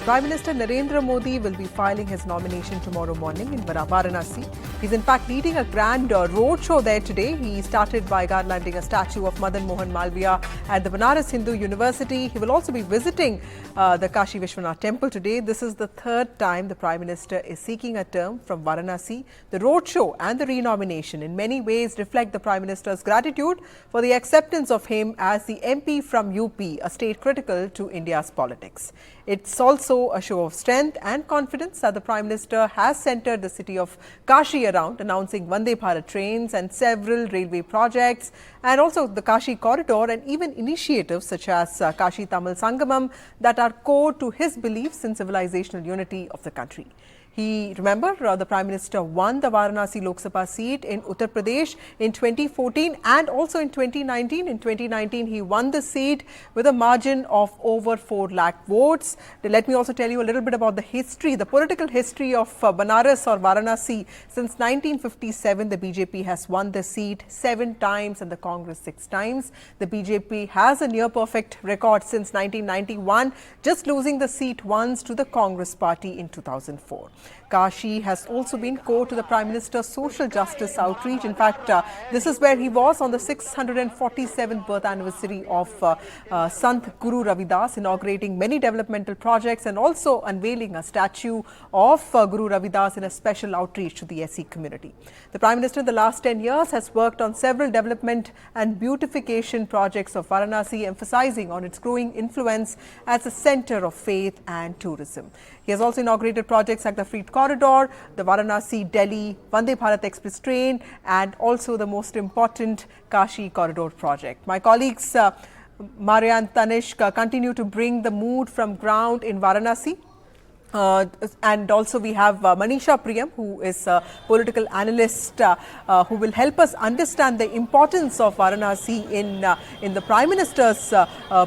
Prime Minister Narendra Modi will be filing his nomination tomorrow morning in Varanasi. He's in fact leading a grand roadshow there today. He started by garlanding a statue of Madan Mohan Malviya at the Banaras Hindu University. He will also be visiting the Kashi Vishwanath temple today. This is the third time the Prime Minister is seeking a term from Varanasi. The roadshow and the renomination in many ways reflect the Prime Minister's gratitude for the acceptance of him as the MP from UP, a state critical to India's politics. It's also a show of strength and confidence that the Prime Minister has centered the city of Kashi around, announcing Vande Bharat trains and several railway projects, and also the Kashi corridor, and even initiatives such as Kashi Tamil Sangamam that are core to his beliefs in civilizational unity of the country. The Prime Minister won the Varanasi Lok Sabha seat in Uttar Pradesh in 2014 and also in 2019. In 2019, he won the seat with a margin of over 4 lakh votes. Let me also tell you a little bit about the history, the political history of Banaras or Varanasi. Since 1957, the BJP has won the seat 7 times and the Congress 6 times. The BJP has a near-perfect record since 1991, just losing the seat once to the Congress party in 2004. Kashi has also been core to the Prime Minister's social justice outreach. In fact, this is where he was on the 647th birth anniversary of Sant Guru Ravidas, inaugurating many developmental projects and also unveiling a statue of Guru Ravidas in a special outreach to the SC community. The Prime Minister in the last 10 years has worked on several development and beautification projects of Varanasi, emphasizing on its growing influence as a center of faith and tourism. He has also inaugurated projects like the Freight Corridor, the Varanasi-Delhi Vande Bharat Express train, and also the most important Kashi Corridor project. My colleagues Maria and Tanishq continue to bring the mood from ground in Varanasi. And also we have Manisha Priyam, who is a political analyst who will help us understand the importance of Varanasi in the Prime Minister's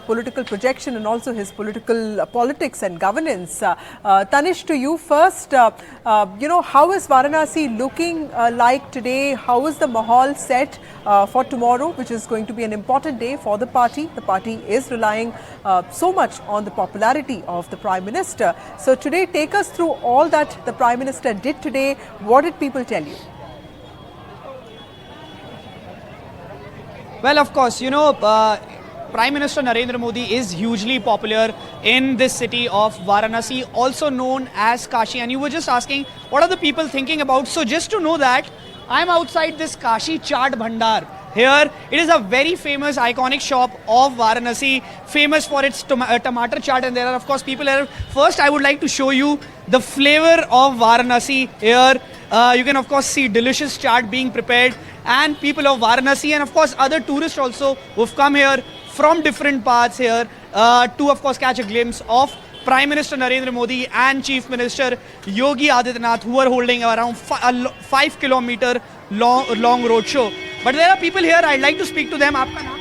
political projection and also his politics and governance. Tanishq, to you first, how is Varanasi looking like today? How is the mahal set for tomorrow, which is going to be an important day for the party? The party is relying so much on the popularity of the Prime Minister. So today, take us through all that the Prime Minister did today. What did people tell you? Well, of course, Prime Minister Narendra Modi is hugely popular in this city of Varanasi, also known as Kashi. And you were just asking, what are the people thinking about? So just to know that, I'm outside this Kashi Chaat Bhandar. Here, it is a very famous, iconic shop of Varanasi, famous for its tomato chaat, and there are, of course, people here. First, I would like to show you the flavor of Varanasi here. You can, of course, see delicious chaat being prepared, and people of Varanasi, and, of course, other tourists also who've come here from different parts here to, of course, catch a glimpse of Prime Minister Narendra Modi and Chief Minister Yogi Adityanath, who are holding around 5 kilometer long road show. But there are people here. I'd like to speak to them. आपका नाम?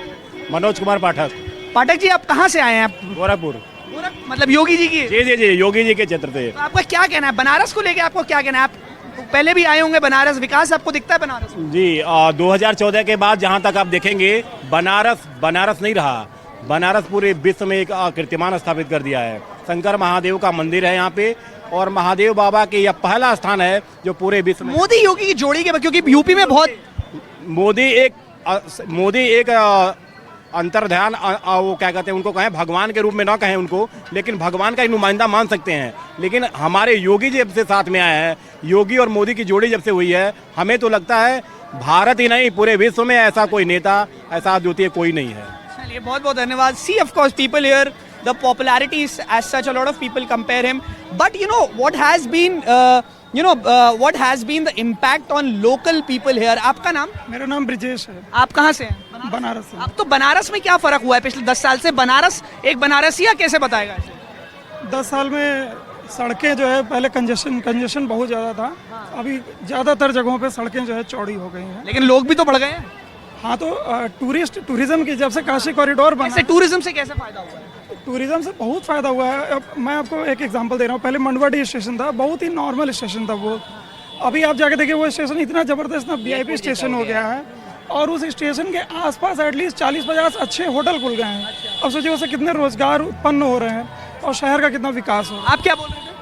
मनोज कुमार पाठक। पाठक जी, आप कहाँ से आए हैं? आप गोरखपुर। मतलब योगी जी की? जी योगी जी के क्षेत्र से। तो आपका क्या कहना है बनारस को लेके? आपको क्या कहना है? आप पहले भी आए होंगे बनारस, विकास आपको दिखता है बनारस? जी 2014 के बाद जहाँ तक आप देखेंगे बनारस नहीं रहा। बनारस पूरे विश्व में एक कीर्तिमान स्थापित कर दिया है। शंकर महादेव का मंदिर है यहाँ पे, और महादेव बाबा के यह पहला स्थान है जो पूरे विश्व में। मोदी योगी की जोड़ी के, क्योंकि यूपी में बहुत मोदी एक अंतर्ध्यान, वो क्या कहते हैं उनको, कहें भगवान के रूप में ना कहें उनको, लेकिन भगवान का एक नुमाइंदा मान सकते हैं। लेकिन हमारे योगी जब से साथ में आए हैं, योगी और मोदी की जोड़ी जब से हुई है, हमें तो लगता है भारत ही नहीं पूरे विश्व में ऐसा कोई नेता, ऐसा अद्वितीय कोई नहीं है। चलिए, बहुत बहुत धन्यवाद। See of course people here, the popularity is as such, a lot of people compare him, but what has been what has been the impact on local people here? आपका नाम? मेरा नाम ब्रिजेश है। आप कहाँ से हैं? बनारस से। अब तो बनारस में क्या फर्क हुआ है पिछले 10 साल से? बनारस एक बनारसिया कैसे बताएगा इसे? 10 साल में सड़कें जो है, पहले कंजेशन बहुत ज़्यादा था। अभी ज़्यादातर जगहों पे सड़कें जो है चौड़ी हो गई हैं। लेकिन लोग भी तो बढ़ गए हैं। हाँ, तो टूरिज्म की जब से काशी कॉरिडोर बना, टूरिज्म से कैसे फायदा हुआ है? टूरिज्म से बहुत फ़ायदा हुआ है। अब मैं आपको एक एग्जांपल दे रहा हूँ। पहले मंडवाडी स्टेशन था, बहुत ही नॉर्मल स्टेशन था वो। अभी आप जाके देखिए, वो स्टेशन इतना ज़बरदस्त, ना VIP स्टेशन हो गया है, और उस स्टेशन के आसपास एटलीस्ट 40-50 अच्छे होटल खुल गए हैं। अब सोचिए उससे कितने रोजगार उत्पन्न हो रहे हैं। और शहर का कितना विकास हो। आप क्या बोल रहे थे?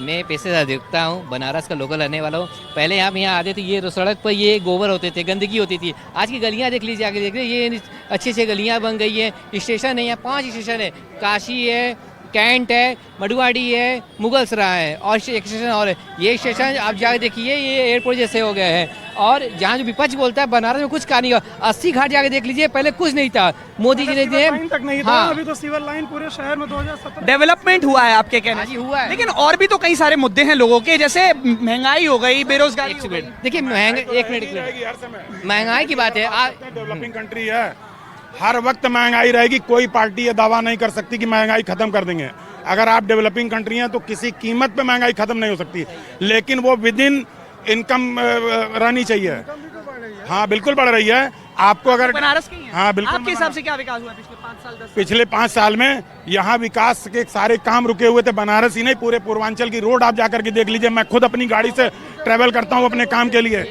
मैं पैसे से देखता हूँ, बनारस का लोकल रहने वाला हूँ। पहले आप यहाँ आते थे, ये सड़क पर ये गोबर होते थे, गंदगी होती थी। आज की गलियाँ देख लीजिए, आगे देख लीजिए, ये अच्छी अच्छी गलियाँ बन गई है। स्टेशन है, यहाँ 5 स्टेशन है, काशी है, कैंट है, मडुआडी है, मुगलसराय है और एक स्टेशन और है। ये स्टेशन आप जाके देखिए, ये एयरपोर्ट जैसे हो गए हैं। और जहाँ जो विपक्ष बोलता है बनारस में कुछ का नहीं हुआ, 80 घाट जाके देख लीजिए, पहले कुछ नहीं था, मोदी जी ने दिए। लाइन तक नहीं था, हाँ। अभी तो सिविल लाइन पूरे शहर में 2017 डेवलपमेंट हुआ है आपके कहने हाँ से? जी, हुआ है। लेकिन और भी तो कई सारे मुद्दे हैं लोगों के, जैसे महंगाई हो गई, बेरोजगारी एक हो गई। मिनट देखिए, एक मिनट महंगाई की बात है। डेवलपिंग कंट्री है, हर वक्त महंगाई रहेगी। कोई पार्टी ये दावा नहीं कर सकती कि महंगाई खत्म कर देंगे। अगर आप डेवलपिंग कंट्री हैं तो किसी कीमत पे महंगाई खत्म नहीं हो सकती, लेकिन वो विद इन इनकम रहनी चाहिए। हाँ बिल्कुल बढ़ रही है। आपको अगर बनारस की है? हाँ बिल्कुल। आपके हिसाब से क्या विकास हुआ पिछले 5 साल 10 पिछले 5 साल में यहाँ विकास के सारे काम रुके हुए थे। बनारस ही नहीं, पूरे पूर्वांचल की रोड आप जाकर के देख लीजिए। मैं खुद अपनी गाड़ी से ट्रेवल करता हूँ अपने काम के लिए।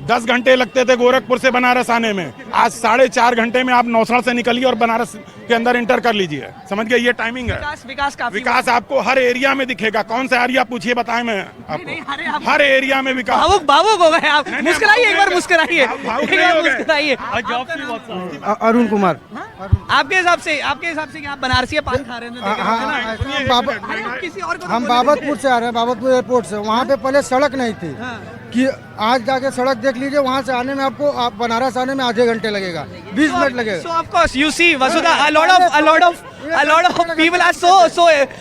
10 घंटे लगते थे गोरखपुर से बनारस आने में, आज 4.5 घंटे में आप नौसड़ से निकलिए और बनारस के अंदर इंटर कर लीजिए। समझ गए, ये टाइमिंग है। विकास काफी विकास आपको हर एरिया में दिखेगा। कौन सा एरिया पूछिए, बताएं मैं आपको। हर एरिया में विकास। भावुक हो गए आप। मुस्कुराइए, एक बार मुस्कुराइए, भावुक एक नहीं बार हो गए। मुस्कुराइए। अरुण कुमार। आपके हिसाब से आप बनारसी पान खा रहे हैं? किसी और को हम बाबतपुर से आ रहे हैं, बाबतपुर एयरपोर्ट से। वहाँ पे पहले सड़क नहीं थी कि आज जाके सड़क देख लीजिए। वहाँ से आने में आपको बनारस आने में आधे घंटे लगेगा, 20 मिनट लगेगा। So of course you see Vasudha, a lot of people are so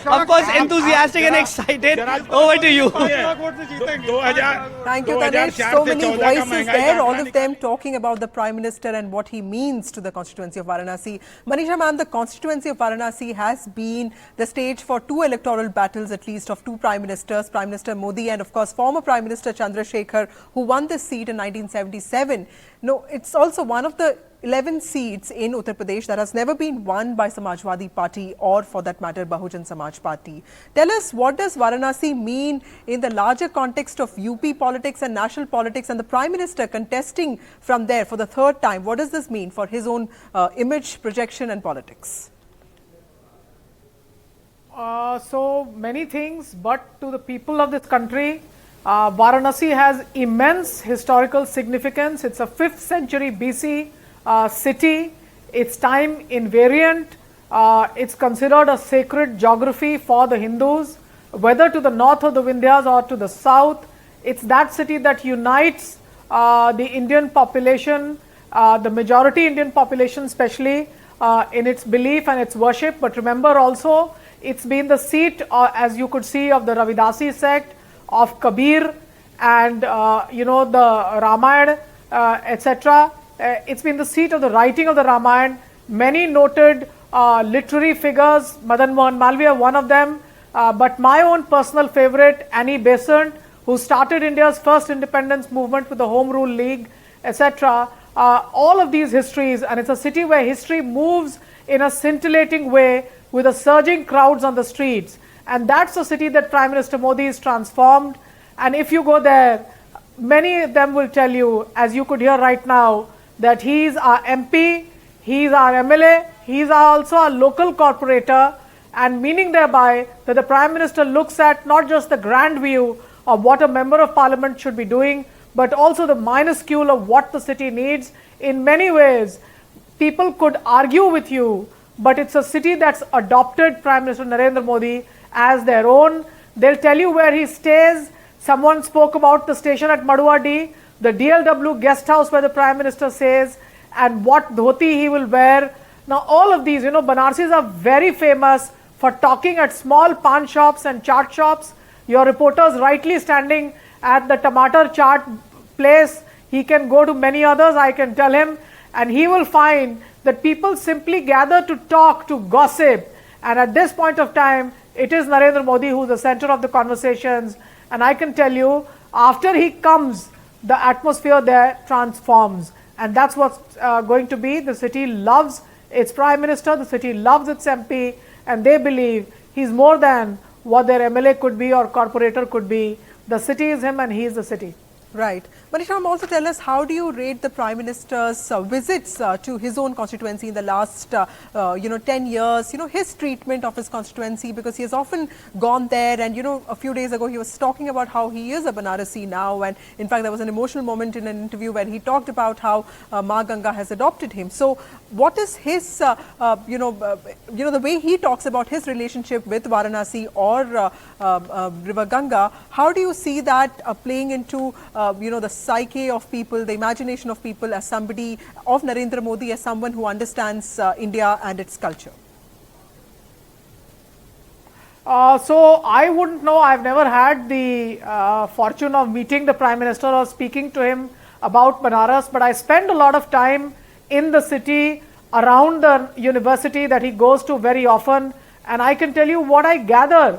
of course enthusiastic and excited. Over to you. 2000 Thank you, Tanesh. So many voices there, all of them talking about the Prime Minister and what he means to the constituency of Varanasi. Manisha ma'am, the constituency of Varanasi has been the stage for 2 electoral battles at least of 2 Prime Ministers, Prime Minister Modi and of course former Prime Minister Chandrasekhar, who won this seat in 1977. No, it's also one of the 11 seats in Uttar Pradesh that has never been won by Samajwadi Party or for that matter Bahujan Samaj Party. Tell us, what does Varanasi mean in the larger context of UP politics and national politics and the Prime Minister contesting from there for the 3rd time? What does this mean for his own image, projection and politics? So many things, but to the people of this country, Varanasi has immense historical significance. It's a 5th century BC city. It's time invariant. It's considered a sacred geography for the Hindus, whether to the north of the Vindhyas or to the south. It's that city that unites the Indian population, the majority Indian population especially, in its belief and its worship. But remember also, it's been the seat, as you could see, of the Ravidasi sect, of Kabir and the Ramayana, etc. It's been the seat of the writing of the Ramayana. Many noted literary figures, Madan Mohan Malviya, one of them, but my own personal favorite, Annie Besant, who started India's first independence movement with the Home Rule League, etc. All of these histories, and it's a city where history moves in a scintillating way with a surging crowds on the streets. And that's the city that Prime Minister Modi is transformed. And if you go there, many of them will tell you, as you could hear right now, that he is our MP, he is our MLA, he is also a local corporator, and meaning thereby that the Prime Minister looks at not just the grand view of what a member of parliament should be doing, but also the minuscule of what the city needs. In many ways, people could argue with you, but it's a city that's adopted Prime Minister Narendra Modi as their own. They'll tell you where he stays. Someone spoke about the station at Maduadi, the DLW guest house where the Prime Minister stays, and what dhoti he will wear. Now all of these, Banarsis are very famous for talking at small pan shops and chaat shops. Your reporters rightly standing at the tomato chaat place. He can go to many others, I can tell him, and he will find that people simply gather to talk, to gossip. And at this point of time, it is Narendra Modi who is the center of the conversations. And I can tell you, after he comes, the atmosphere there transforms. And that's what's going to be. The city loves its Prime Minister, the city loves its MP, and they believe he's more than what their MLA could be or corporator could be. The city is him and he is the city. Right. Manisha, also tell us, how do you rate the Prime Minister's visits to his own constituency in the last, 10 years? His treatment of his constituency, because he has often gone there. And, a few days ago, he was talking about how he is a Banarasi now. And in fact, there was an emotional moment in an interview where he talked about how Ma Ganga has adopted him. So what is his, the way he talks about his relationship with Varanasi or River Ganga? How do you see that playing into the psyche of people, the imagination of people, as somebody of Narendra Modi, as someone who understands India and its culture? So I wouldn't know. I've never had the fortune of meeting the Prime Minister or speaking to him about Banaras, but I spend a lot of time in the city around the university that he goes to very often, and I can tell you what I gather,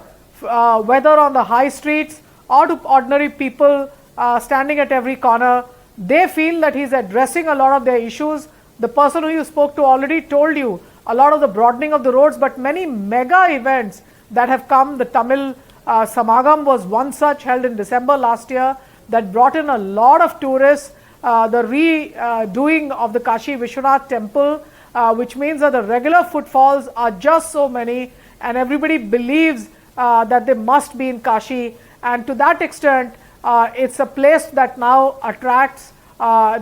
whether on the high streets or to ordinary people standing at every corner. They feel that he's addressing a lot of their issues. The person who you spoke to already told you a lot of the broadening of the roads, but many mega events that have come. The Tamil Samagam was one such, held in December last year, that brought in a lot of tourists. The redoing of the Kashi Vishwanath temple, which means that the regular footfalls are just so many, and everybody believes that they must be in Kashi. And to that extent, it's a place that now attracts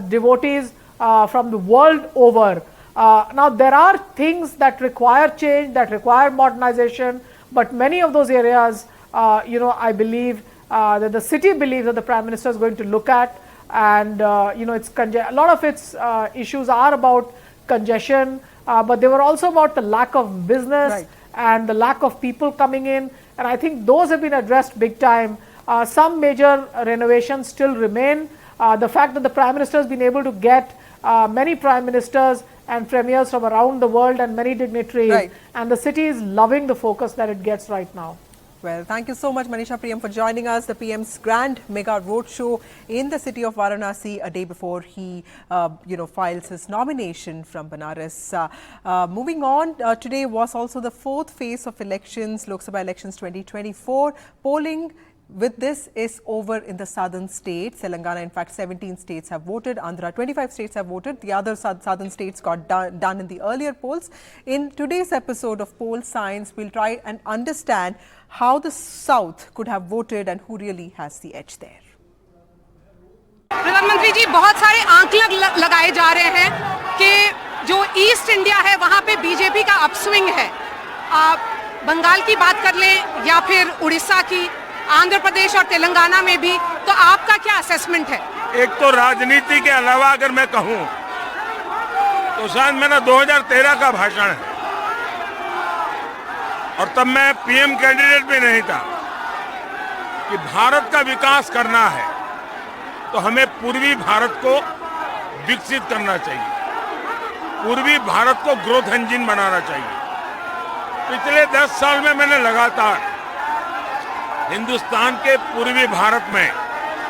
devotees from the world over. Now, there are things that require change, that require modernization, but many of those areas, I believe that the city believes that the Prime Minister is going to look at. And, it's a lot of its issues are about congestion, but they were also about the lack of business and the lack of people coming in. And I think those have been addressed big time. Some major renovations still remain. The fact that the Prime Minister has been able to get many Prime Ministers and Premiers from around the world and many dignitaries, and the city is loving the focus that it gets right now. Well, thank you so much, Manisha Priyam, for joining us. The PM's grand mega roadshow in the city of Varanasi a day before he, files his nomination from Banaras. Moving on, today was also the fourth phase of elections, Lok Sabha elections 2024. Polling with this is over in the southern states. Telangana, in fact, 17 states have voted. Andhra, 25 states have voted. The other southern states got done in the earlier polls. In today's episode of Poll Science, we'll try and understand how the South could have voted and who really has the edge there. प्रधानमंत्री जी, बहुत सारे आंकड़े लगाए जा रहे हैं कि जो ईस्ट इंडिया है वहां पे बीजेपी का अपस्विंग है. बंगाल की बात कर लें या फिर उड़ीसा की, आंध्र प्रदेश और तेलंगाना में भी, तो आपका क्या असेसमेंट है? एक तो राजनीति के अलावा अगर मैं कहूं तो शायद मेरा 2013 का भाषण है, और तब मैं पीएम कैंडिडेट भी नहीं था, कि भारत का विकास करना है तो हमें पूर्वी भारत को विकसित करना चाहिए, पूर्वी भारत को ग्रोथ इंजन बनाना चाहिए. पिछले 10 साल में मैंने लगातार हिंदुस्तान के पूर्वी भारत में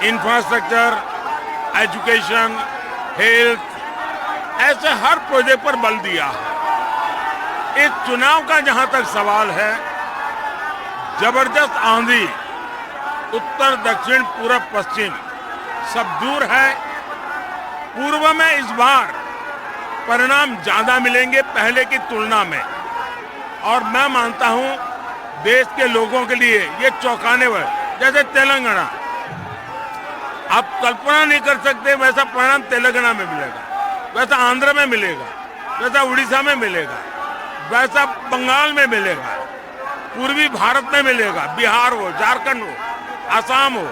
इंफ्रास्ट्रक्चर, एजुकेशन, हेल्थ, ऐसे हर प्रोजेक्ट पर बल दिया है. इस चुनाव का जहां तक सवाल है, जबरदस्त आंधी उत्तर, दक्षिण, पूरब, पश्चिम सब दूर है. पूर्व में इस बार परिणाम ज्यादा मिलेंगे पहले की तुलना में, और मैं मानता हूं देश के लोगों के लिए ये चौंकाने वाला. जैसे तेलंगाना, आप कल्पना नहीं कर सकते वैसा परिणाम तेलंगाना में मिलेगा, वैसा आंध्र में मिलेगा, वैसा उड़ीसा में मिलेगा, वैसा बंगाल में मिलेगा, पूर्वी भारत में मिलेगा, बिहार हो, झारखंड हो, असम हो.